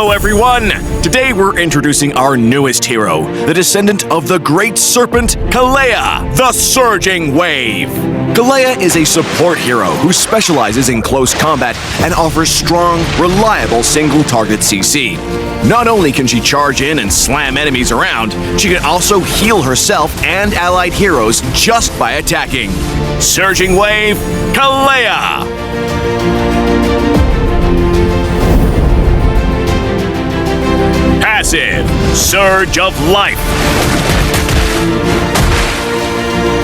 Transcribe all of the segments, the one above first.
Hello everyone! Today we're introducing our newest hero, the descendant of the Great Serpent, Kalea, the Surging Wave. Kalea is a support hero who specializes in close combat and offers strong, reliable single-target CC. Not only can she charge in and slam enemies around, she can also heal herself and allied heroes just by attacking. Surging Wave, Kalea! Passive, Surge of Life.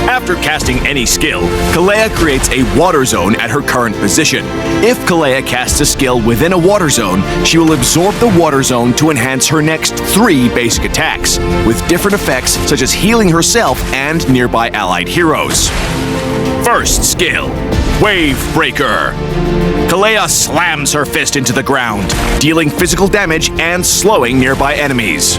After casting any skill, Kalea creates a water zone at her current position. If Kalea casts a skill within a water zone, she will absorb the water zone to enhance her next 3 basic attacks, with different effects such as healing herself and nearby allied heroes. First skill, Wave Breaker. Kalea slams her fist into the ground, dealing physical damage and slowing nearby enemies.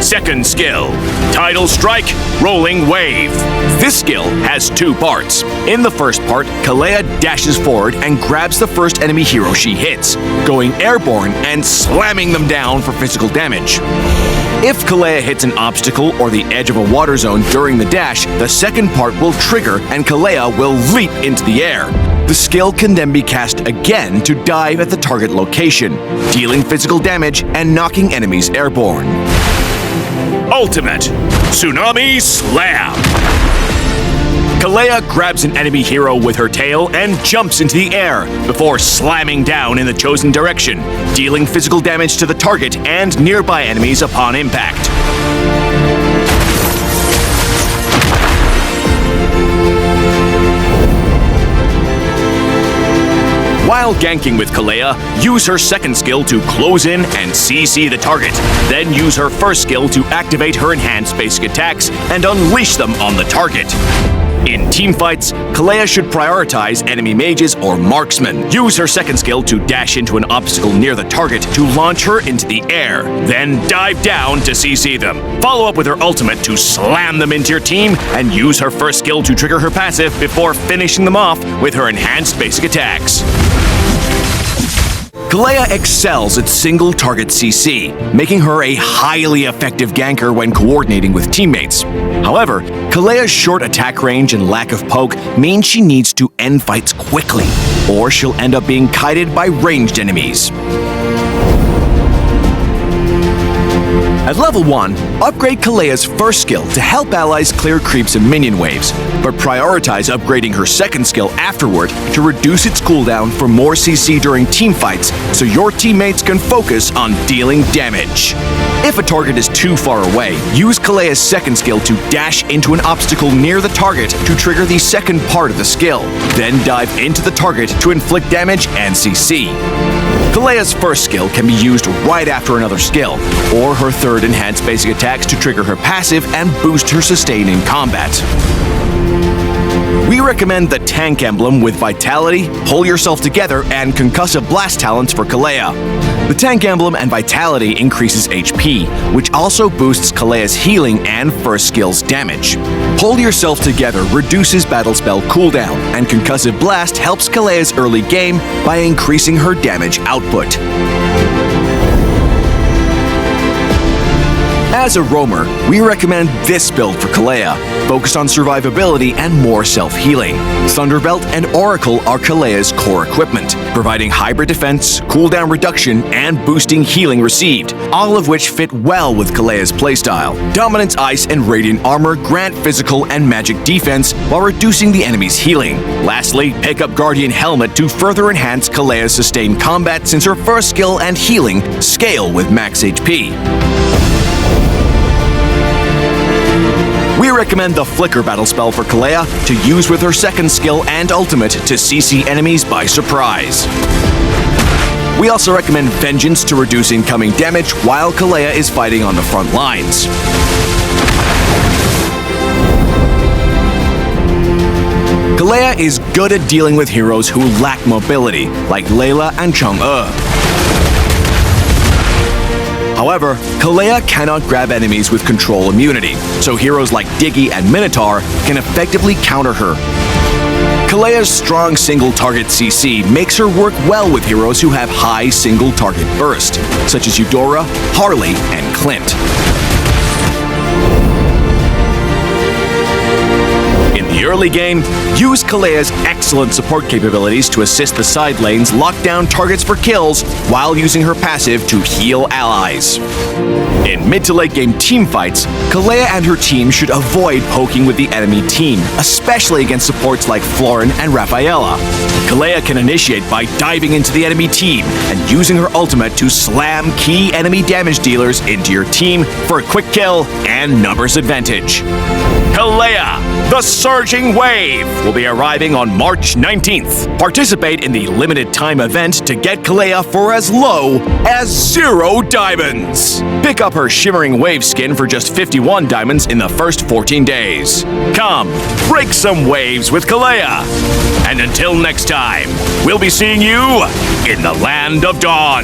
Second skill, Tidal Strike, Rolling Wave. This skill has 2 parts. In the first part, Kalea dashes forward and grabs the first enemy hero she hits, going airborne and slamming them down for physical damage. If Kalea hits an obstacle or the edge of a water zone during the dash, the second part will trigger and Kalea will leap into the air. The skill can then be cast again to dive at the target location, dealing physical damage and knocking enemies airborne. Ultimate, Tsunami Slam. Kalea grabs an enemy hero with her tail and jumps into the air before slamming down in the chosen direction, dealing physical damage to the target and nearby enemies upon impact. While ganking with Kalea, use her second skill to close in and CC the target. Then use her first skill to activate her enhanced basic attacks and unleash them on the target. In teamfights, Kalea should prioritize enemy mages or marksmen. Use her second skill to dash into an obstacle near the target to launch her into the air, then dive down to CC them. Follow up with her ultimate to slam them into your team, and use her first skill to trigger her passive before finishing them off with her enhanced basic attacks. Kalea excels at single-target CC, making her a highly effective ganker when coordinating with teammates. However, Kalea's short attack range and lack of poke mean she needs to end fights quickly, or she'll end up being kited by ranged enemies. At level 1, upgrade Kalea's first skill to help allies clear creeps and minion waves, but prioritize upgrading her second skill afterward to reduce its cooldown for more CC during teamfights so your teammates can focus on dealing damage. If a target is too far away, use Kalea's second skill to dash into an obstacle near the target to trigger the second part of the skill, then dive into the target to inflict damage and CC. Kalea's first skill can be used right after another skill, or her third enhanced basic attacks to trigger her passive and boost her sustain in combat. We recommend the Tank Emblem with Vitality, Pull Yourself Together, and Concussive Blast talents for Kalea. The Tank Emblem and Vitality increases HP, which also boosts Kalea's healing and first skill's damage. Pull Yourself Together reduces battle spell cooldown, and Concussive Blast helps Kalea's early game by increasing her damage output. As a roamer, we recommend this build for Kalea, focused on survivability and more self-healing. Thunderbelt and Oracle are Kalea's core equipment, providing hybrid defense, cooldown reduction, and boosting healing received, all of which fit well with Kalea's playstyle. Dominance Ice and Radiant Armor grant physical and magic defense while reducing the enemy's healing. Lastly, pick up Guardian Helmet to further enhance Kalea's sustained combat since her first skill and healing scale with max HP. We recommend the Flicker battle spell for Kalea to use with her second skill and ultimate to CC enemies by surprise. We also recommend Vengeance to reduce incoming damage while Kalea is fighting on the front lines. Kalea is good at dealing with heroes who lack mobility, like Layla and Chang'e. However, Kalea cannot grab enemies with control immunity, so heroes like Diggy and Minotaur can effectively counter her. Kalea's strong single-target CC makes her work well with heroes who have high single-target burst, such as Eudora, Harley, and Clint. In the early game, use Kalea's excellent support capabilities to assist the side lanes lock down targets for kills while using her passive to heal allies. In mid to late game teamfights, Kalea and her team should avoid poking with the enemy team, especially against supports like Florin and Rafaela. Kalea can initiate by diving into the enemy team and using her ultimate to slam key enemy damage dealers into your team for a quick kill and numbers advantage. Kalea, the Surging Wave, will be arriving on March 19th. Participate in the limited time event to get Kalea for as low as 0 diamonds. Pick up her Shimmering Wave skin for just 51 diamonds in the first 14 days. Come, break some waves with Kalea. And until next time, we'll be seeing you in the Land of Dawn.